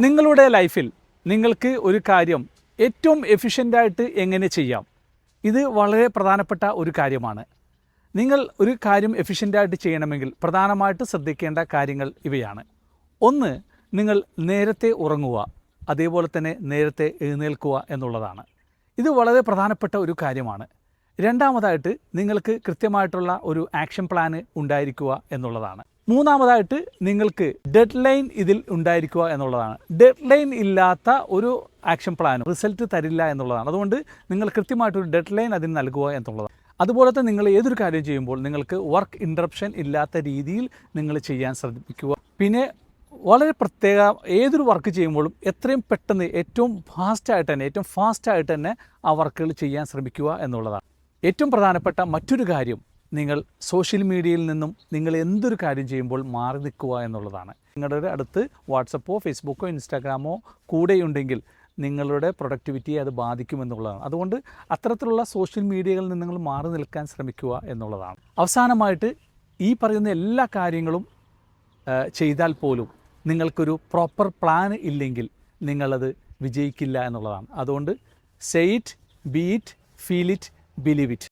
നിങ്ങളുടെ ലൈഫിൽ നിങ്ങൾക്ക് ഒരു കാര്യം ഏറ്റവും എഫിഷ്യൻ്റായിട്ട് എങ്ങനെ ചെയ്യാം? ഇത് വളരെ പ്രധാനപ്പെട്ട ഒരു കാര്യമാണ്. നിങ്ങൾ ഒരു കാര്യം എഫിഷ്യൻ്റായിട്ട് ചെയ്യണമെങ്കിൽ പ്രധാനമായിട്ട് ശ്രദ്ധിക്കേണ്ട കാര്യങ്ങൾ ഇവയാണ്. ഒന്ന്, നിങ്ങൾ നേരത്തെ ഉറങ്ങുക, അതേപോലെ തന്നെ നേരത്തെ എഴുന്നേൽക്കുക എന്നുള്ളതാണ്. ഇത് വളരെ പ്രധാനപ്പെട്ട ഒരു കാര്യമാണ്. രണ്ടാമതായിട്ട് നിങ്ങൾക്ക് കൃത്യമായിട്ടുള്ള ഒരു ആക്ഷൻ പ്ലാൻ ഉണ്ടായിരിക്കുക എന്നുള്ളതാണ്. മൂന്നാമതായിട്ട് നിങ്ങൾക്ക് ഡെഡ് ലൈൻ ഇതിൽ ഉണ്ടായിരിക്കുക എന്നുള്ളതാണ്. ഡെഡ് ലൈൻ ഇല്ലാത്ത ഒരു ആക്ഷൻ പ്ലാനും റിസൾട്ട് തരില്ല എന്നുള്ളതാണ്. അതുകൊണ്ട് നിങ്ങൾ കൃത്യമായിട്ടൊരു ഡെഡ് ലൈൻ അതിന് നൽകുക എന്നുള്ളതാണ്. അതുപോലെ തന്നെ നിങ്ങൾ ഏതൊരു കാര്യം ചെയ്യുമ്പോൾ നിങ്ങൾക്ക് വർക്ക് ഇൻറ്ററപ്ഷൻ ഇല്ലാത്ത രീതിയിൽ നിങ്ങൾ ചെയ്യാൻ ശ്രദ്ധിക്കുക. പിന്നെ വളരെ പ്രത്യേക ഏതൊരു വർക്ക് ചെയ്യുമ്പോഴും എത്രയും പെട്ടെന്ന് ഏറ്റവും ഫാസ്റ്റായിട്ട് തന്നെ ആ വർക്കുകൾ ചെയ്യാൻ ശ്രമിക്കുക എന്നുള്ളതാണ്. ഏറ്റവും പ്രധാനപ്പെട്ട മറ്റൊരു കാര്യം, നിങ്ങൾ സോഷ്യൽ മീഡിയയിൽ നിന്നും നിങ്ങൾ എന്തൊരു കാര്യം ചെയ്യുമ്പോൾ മാറി നിൽക്കുക എന്നുള്ളതാണ്. നിങ്ങളുടെ അടുത്ത് വാട്സപ്പോ ഫേസ്ബുക്കോ ഇൻസ്റ്റാഗ്രാമോ കൂടെയുണ്ടെങ്കിൽ നിങ്ങളുടെ പ്രൊഡക്ടിവിറ്റിയെ അത് ബാധിക്കുമെന്നുള്ളതാണ്. അതുകൊണ്ട് അത്തരത്തിലുള്ള സോഷ്യൽ മീഡിയകളിൽ നിന്ന് നിങ്ങൾ മാറി നിൽക്കാൻ ശ്രമിക്കുക എന്നുള്ളതാണ്. അവസാനമായിട്ട് ഈ പറയുന്ന എല്ലാ കാര്യങ്ങളും ചെയ്താൽ പോലും നിങ്ങൾക്കൊരു പ്രോപ്പർ പ്ലാൻ ഇല്ലെങ്കിൽ നിങ്ങളത് വിജയിക്കില്ല എന്നുള്ളതാണ്. അതുകൊണ്ട് say it, B it, feel it, believe it.